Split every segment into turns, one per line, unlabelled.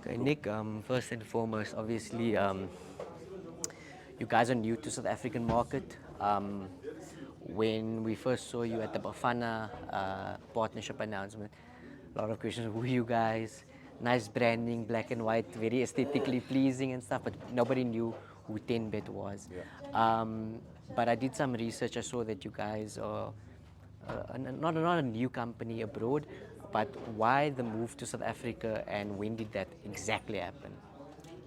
Okay, Nick, first and foremost, obviously, you guys are new to South African market. When we first saw you at the Bafana partnership announcement, a lot of questions, who are you guys? Nice branding, black and white, very aesthetically pleasing and stuff, but nobody knew who 10Bet was.
Yeah.
But I did some research. I saw that you guys are not a new company abroad, but why the move to South Africa and when did that exactly happen?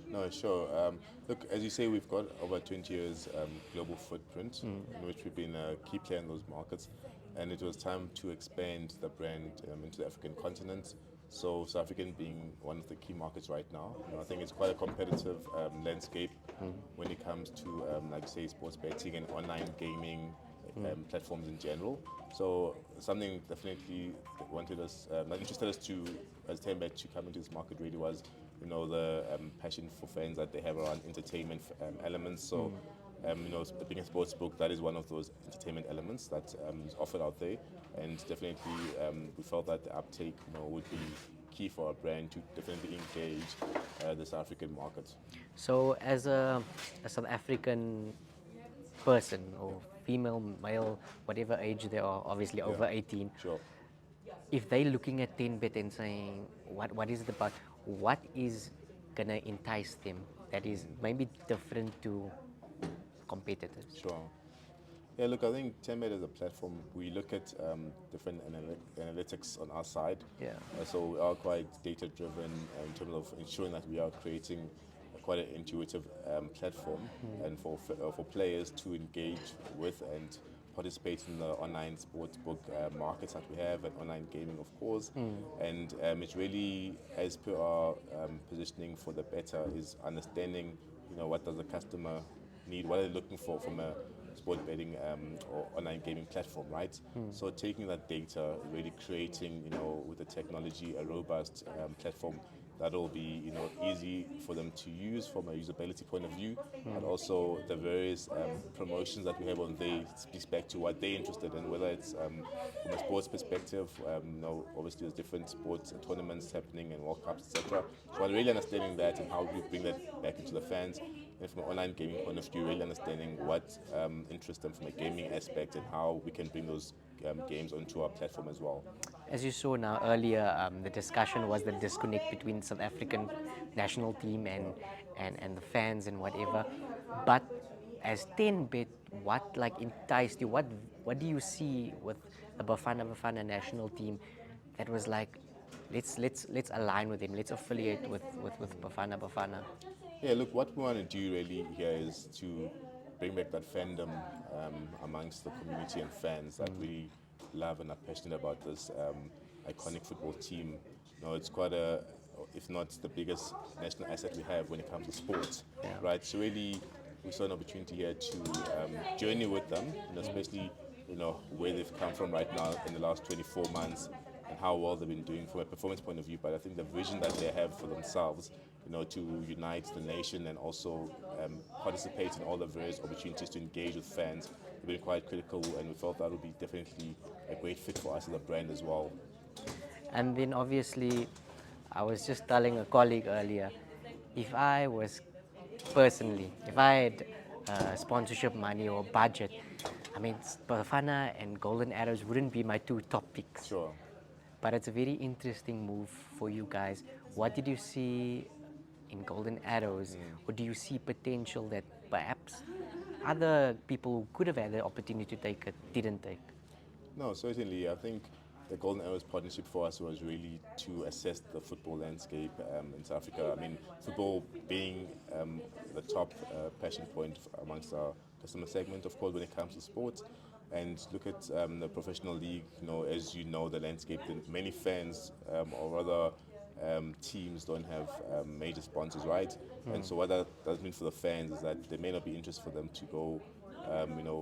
No, sure. Look, as you say, we've got over 20 years global footprint in which we've been a key player in those markets, and it was time to expand the brand into the African continent. So, South African being one of the key markets right now, I think it's quite a competitive landscape when it comes to, like you say, sports betting and online gaming platforms in general. So, something definitely that interested us to, as 10Bet, to come into this market really was the passion for fans that they have around entertainment elements. So, being a sports book, that is one of those entertainment elements that is offered out there, and definitely we felt that the uptake, would be key for our brand to definitely engage the South African market.
So, as a South African person or female, male, whatever age they are, obviously
Yeah,
over 18,
sure.
if they're looking at 10Bet and saying, what is it about? What is going to entice them that is maybe different to competitors?
Sure. Yeah, look, I think 10Bet as a platform, we look at different analytics on our side.
Yeah.
So we are quite data driven in terms of ensuring that we are creating quite an intuitive platform and for players to engage with and participate in the online sportsbook markets that we have and online gaming, of course. And it's really, as per our positioning for the better, is understanding, what does the customer need, what are they looking for from a sport betting or online gaming platform, right? So taking that data, really creating, with the technology, a robust platform that'll be, easy for them to use from a usability point of view, but also the various promotions that we have on there speaks back to what they're interested in, whether it's from a sports perspective, obviously there's different sports and tournaments happening and World Cups, etc. So I'm really understanding that and how we bring that back into the fans. And from an online gaming point of view, really understanding what interests them from a gaming aspect and how we can bring those games onto our platform as well.
As you saw now earlier, the discussion was the disconnect between South African national team and the fans and whatever. But as 10Bet, what like enticed you? What do you see with the Bafana national team that was like, let's align with them, let's affiliate with Bafana.
Yeah, look, what we want to do really here is to bring back that fandom amongst the community and fans that really love and are passionate about this iconic football team. It's quite if not the biggest national asset we have when it comes to sports,
Yeah.
right? So really, we saw an opportunity here to journey with them, especially where they've come from right now in the last 24 months and how well they've been doing from a performance point of view. But I think the vision that they have for themselves, to unite the nation and also participate in all the various opportunities to engage with fans, have been quite critical, and we felt that would be definitely a great fit for us as a brand as well.
And then obviously, I was just telling a colleague earlier, if I was personally, if I had sponsorship money or budget, I mean, Bafana and Golden Arrows wouldn't be my two top picks.
Sure.
But it's a very interesting move for you guys. What did you see in Golden Arrows, or do you see potential that perhaps other people who could have had the opportunity to take it didn't take?
No, certainly. I think the Golden Arrows partnership for us was really to assess the football landscape in South Africa. I mean, football being the top passion point amongst our customer segment, of course, when it comes to sports. And look at the professional league, as you know, the landscape, many fans or rather teams don't have major sponsors, right? And so what that does mean for the fans is that there may not be interest for them to go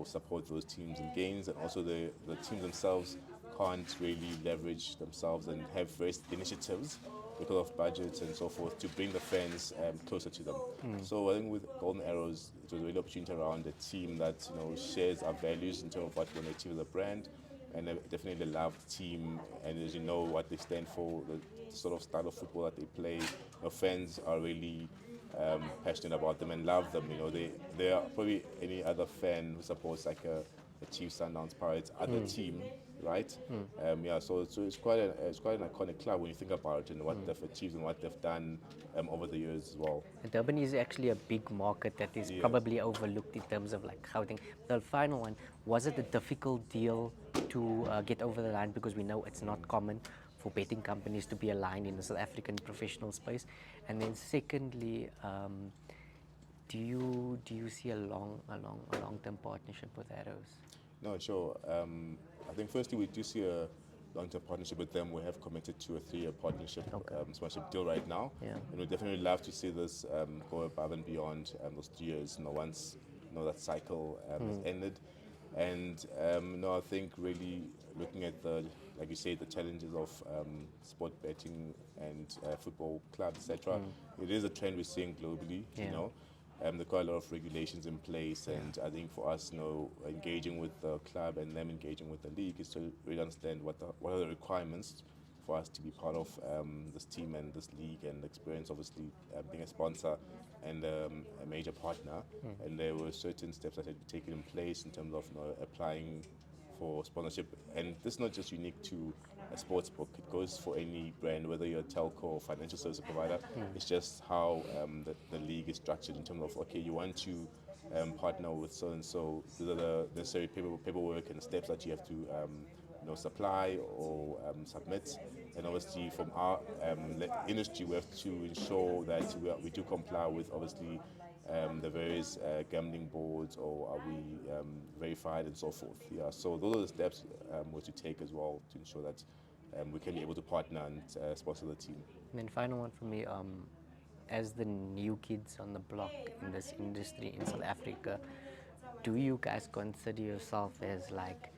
support those teams and games, and also the teams themselves can't really leverage themselves and have various initiatives because of budgets and so forth to bring the fans closer to them. So I think with Golden Arrows, it was a real opportunity around a team that shares our values in terms of what we want to achieve as a brand, and definitely the loved team, and as you know what they stand for, the sort of style of football that they play. Your fans are really passionate about them and love them. You know, they are probably any other fan who supports like a Chiefs, Sundowns, Pirates, other team, right? Yeah, so it's quite an iconic club when you think about it and what they've achieved and what they've done over the years as well.
And Durban is actually a big market that is
Yes.
probably overlooked in terms of like Gauteng. The final one, was it a difficult deal to get over the line, because we know it's not common for betting companies to be aligned in the South African professional space? And then secondly, do you see a long term partnership with Arrows?
No, sure. I think firstly we do see a long-term partnership with them. We have committed to a 3-year partnership,
Okay.
sponsorship deal right now,
Yeah.
and we definitely love to see this go above and beyond those 3 years. You know, once that cycle has ended, and no, I think really looking at the, like you say, the challenges of sport betting and football clubs, etc. It is a trend we're seeing globally.
Yeah.
You know, there are quite a lot of regulations in place, and I think for us, engaging with the club and them engaging with the league is to really understand what are the requirements for us to be part of this team and this league, and experience obviously being a sponsor and a major partner. And there were certain steps that had been taken in place in terms of applying for sponsorship. And this is not just unique to a sports book, it goes for any brand, whether you're a telco or financial service provider. It's just how the league is structured in terms of, okay, you want to partner with so and so, these are the necessary paperwork and steps that you have to supply or submit. And obviously, from our industry, we have to ensure that we do comply with obviously the various gambling boards, or are we verified and so forth. Yeah, so those are the steps we have to take as well to ensure that we can be able to partner and sponsor the team.
And then final one for me, as the new kids on the block in this industry in South Africa, do you guys consider yourself as like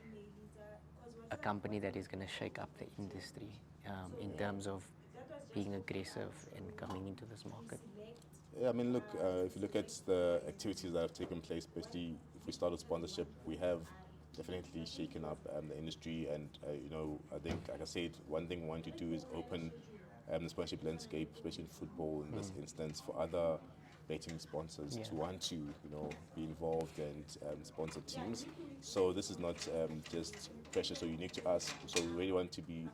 a company that is going to shake up the industry in terms of being aggressive and coming into this market?
Yeah, I mean, look, if you look at the activities that have taken place, especially if we start with sponsorship, we have definitely shaken up the industry. And, I think, like I said, one thing we want to do is open the sponsorship landscape, especially in football in this instance, for other betting sponsors
Yeah.
to want to, be involved and sponsor teams. So this is not just precious or unique to us. So we really want to be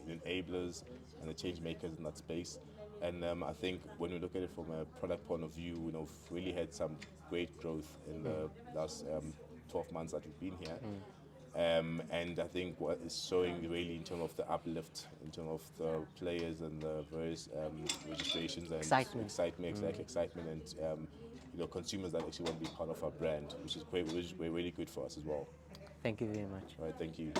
enablers and the change makers in that space. And I think when we look at it from a product point of view, we've really had some great growth in the last 12 months that we've been here. And I think what is showing really in terms of the uplift, in terms of the players and the various registrations and excitement, and consumers that actually want to be part of our brand, which is great, which is really good for us as well.
Thank you very much.
All right, thank you.